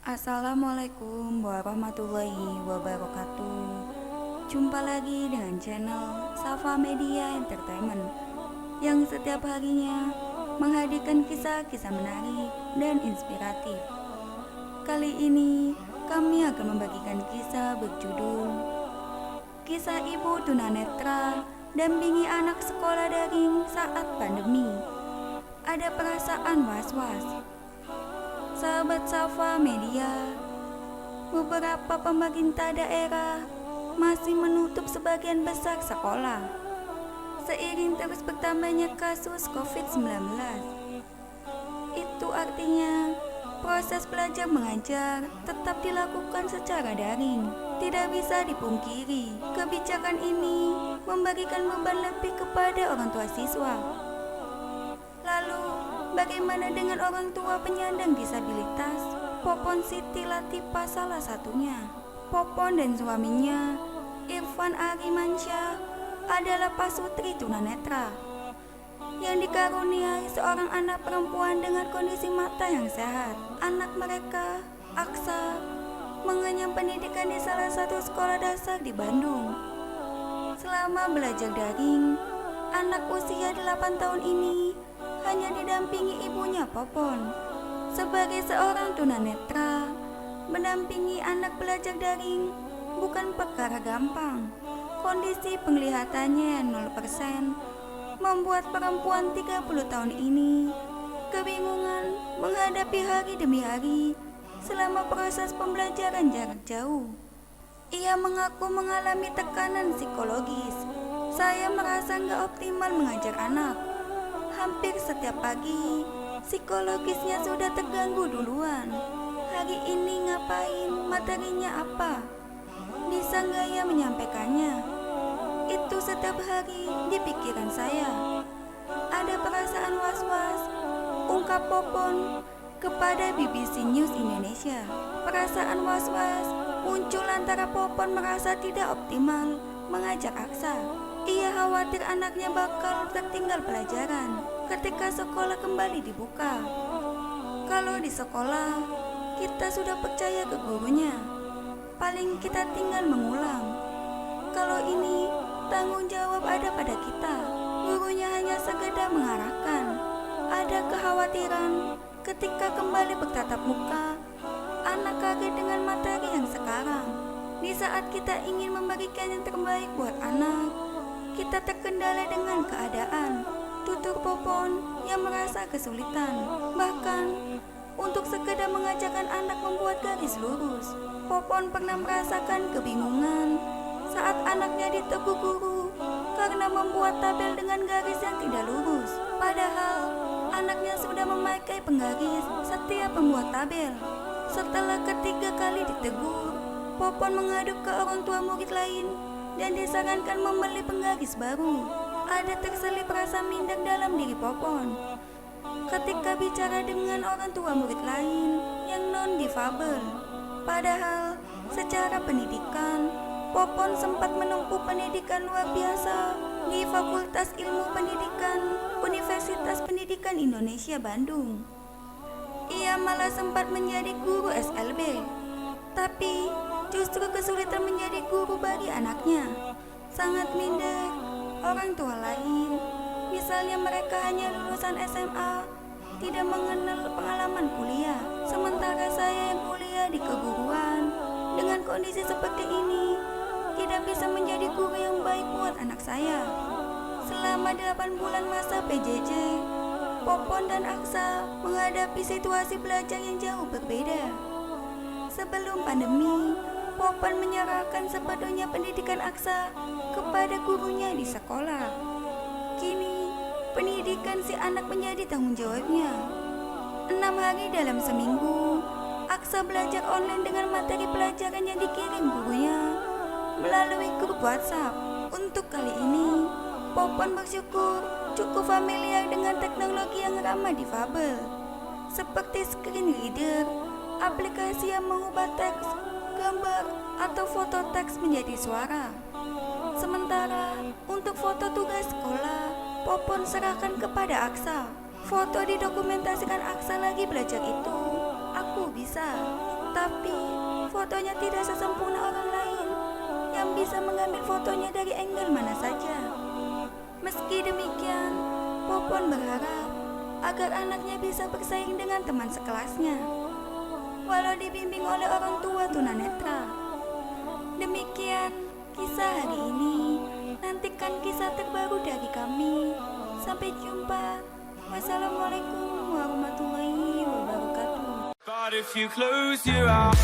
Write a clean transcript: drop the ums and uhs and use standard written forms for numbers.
Assalamualaikum warahmatullahi wabarakatuh. Jumpa lagi dengan channel Safa Media Entertainment yang setiap harinya menghadirkan kisah-kisah menarik dan inspiratif. Kali ini kami akan membagikan kisah berjudul Kisah Ibu Tunanetra dampingi anak sekolah daring saat pandemi. Ada perasaan was-was. Sahabat Safa Media, beberapa pemerintah daerah masih menutup sebagian besar sekolah seiring terus bertambahnya kasus COVID-19. Itu artinya proses belajar mengajar tetap dilakukan secara daring. Tidak bisa dipungkiri, kebijakan ini memberikan beban lebih kepada orang tua siswa. Lalu, bagaimana dengan orang tua penyandang disabilitas? Popon Siti Latifah salah satunya. Popon dan suaminya, Irfan Arimansyah, adalah pasutri tunanetra yang dikaruniai seorang anak perempuan dengan kondisi mata yang sehat. Anak mereka, Aksa, mengenyam pendidikan di salah satu sekolah dasar di Bandung. Selama belajar daring, anak usia 8 tahun ini hanya didampingi ibunya Popon. Sebagai seorang tunanetra, mendampingi anak belajar daring bukan perkara gampang. Kondisi penglihatannya 0% membuat perempuan 30 tahun ini kebingungan menghadapi hari demi hari selama proses pembelajaran jarak jauh. Ia mengaku mengalami tekanan psikologis. Saya merasa nggak optimal mengajar anak. Hampir setiap pagi, psikologisnya sudah terganggu duluan. Hari ini ngapain, materinya apa? Bisa nggak ya menyampaikannya? Itu setiap hari di pikiran saya. Ada perasaan was-was, ungkap Popon kepada BBC News Indonesia. Perasaan was-was muncul antara Popon merasa tidak optimal mengajar Aksa. Ia khawatir anaknya bakal tertinggal pelajaran ketika sekolah kembali dibuka. Kalau di sekolah, kita sudah percaya ke gurunya. Paling kita tinggal mengulang. Kalau ini, tanggung jawab ada pada kita. Gurunya hanya sekedar mengarahkan. Ada kekhawatiran ketika kembali bertatap muka, anak kaget dengan materi yang sekarang. Di saat kita ingin memberikan yang terbaik buat anak, kita terkendala dengan keadaan. Tutur Popon yang merasa kesulitan. Bahkan untuk sekedar mengajarkan anak membuat garis lurus. Popon pernah merasakan kebingungan saat anaknya ditegur guru karena membuat tabel dengan garis yang tidak lurus. Padahal anaknya sudah memakai penggaris setiap membuat tabel. Setelah ketiga kali ditegur, Popon mengadu ke orang tua murid lain dan disarankan membeli penggaris baru. Ada terselip rasa minder dalam diri Popon ketika bicara dengan orang tua murid lain yang non-difabel. Padahal secara pendidikan, Popon sempat menempuh pendidikan luar biasa di Fakultas Ilmu Pendidikan Universitas Pendidikan Indonesia Bandung. Ia malah sempat menjadi guru SLB, tapi justru kesulitan menjadi guru bagi anaknya. Sangat minder orang tua lain, misalnya mereka hanya lulusan SMA, tidak mengenal pengalaman kuliah. Sementara saya yang kuliah di keguruan, dengan kondisi seperti ini, tidak bisa menjadi guru yang baik buat anak saya. Selama 8 bulan masa PJJ, Popon dan Aksa menghadapi situasi belajar yang jauh berbeda. Sebelum pandemi, Popon menyerahkan sepenuhnya pendidikan Aksa kepada gurunya di sekolah. Kini, pendidikan si anak menjadi tanggung jawabnya. 6 hari dalam seminggu, Aksa belajar online dengan materi pelajaran yang dikirim gurunya melalui grup WhatsApp. Untuk kali ini, Popon bersyukur cukup familiar dengan teknologi yang ramah difabel, seperti screen reader, aplikasi yang mengubah teks, gambar, atau foto teks menjadi suara. Sementara untuk foto tugas sekolah, Popon serahkan kepada Aksa. Foto didokumentasikan Aksa lagi belajar itu. Aku bisa. Tetapi fotonya tidak sesempurna orang lain yang bisa mengambil fotonya dari angle mana saja. Meski demikian, Popon berharap agar anaknya bisa bersaing dengan teman sekelasnya, walau dibimbing oleh orang tua tunanetra. Demikian kisah hari ini. Nantikan kisah terbaru dari kami. Sampai jumpa. Wassalamualaikum warahmatullahi wabarakatuh. But if you close your eyes